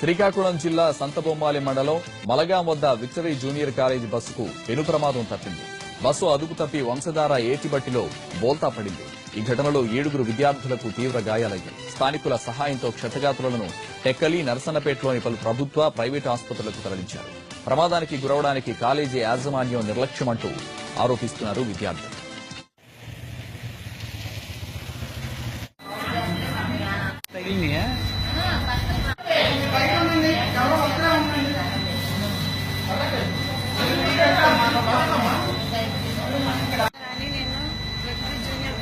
శ్రీకాకుళం జిల్లా సంతబొమ్మాలి మండలం మలగాం వద్ద విక్టరీ జూనియర్ కాలేజీ బస్సుకు పెను ప్రమాదం తప్పింది. బస్సు అదుపు తప్పి వంశధార ఏటిబట్టిలో బోల్తా పడింది. ఈ ఘటనలో 7 విద్యార్థులకు తీవ్ర గాయాలయ్యాయి. స్థానికుల సహాయంతో క్షతగాత్రులను టెక్కలి, నర్సన్నపేటలోని పలు ప్రభుత్వ, ప్రైవేటు ఆసుపత్రులకు తరలించారు. ప్రమాదానికి గురవడానికి కాలేజీ యాజమాన్యం నిర్లక్ష్యమంటూ ఆరోపిస్తున్నారు విద్యార్థులు.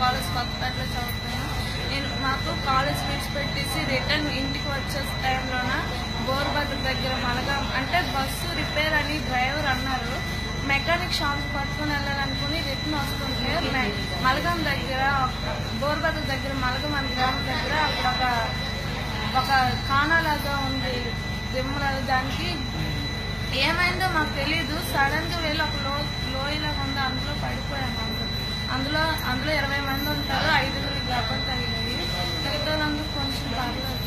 కాలేజ్ కొత్తపేటలో చదువుతాను. మాకు కాలేజ్ విడిచిపెట్టేసి రిటర్న్ ఇంటికి వచ్చే టైంలోన బోర్బద్ర దగ్గర మలగాం అంటే బస్సు రిపేర్ అని డ్రైవర్ అన్నారు. మెకానిక్ షాప్ పట్టుకుని వెళ్ళాలనుకుని రిటర్న్ వస్తుంటే మలగాం దగ్గర బోర్బద్ర దగ్గర మలగాం అనే గ్రామం దగ్గర అక్కడ ఒక కానాలాగా ఉంది దిమ్మరాలు. దానికి ఏమైందో మాకు తెలీదు. సడన్ గా వెళ్ళి ఒక లోయలాగా ఉంది, అందులో పడిపోయాము. అందులో 20 మంది ఉంటారు. 5 దెబ్బలు తగిలాయి. మిగతా వాళ్ళందరూ కొంచెం పర్లేదు.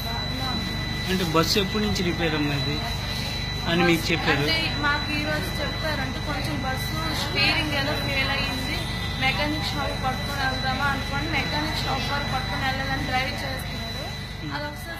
అంటే బస్సు ఎప్పటి నుంచి రిపేర్ అన్నది అని మీకు చెప్పారు? అంటే మాకు ఈ రోజు చెప్పారు. అంటే కొంచెం బస్సు స్టీరింగ్ ఏదో ఫెయిల్ అయ్యింది, మెకానిక్ షాప్ పట్టుకుని వెళ్దామా అనుకోండి. మెకానిక్ షాప్ వరకు పట్టుకుని వెళ్ళాలని డ్రైవ్ చేస్తున్నారు. అదొకసారి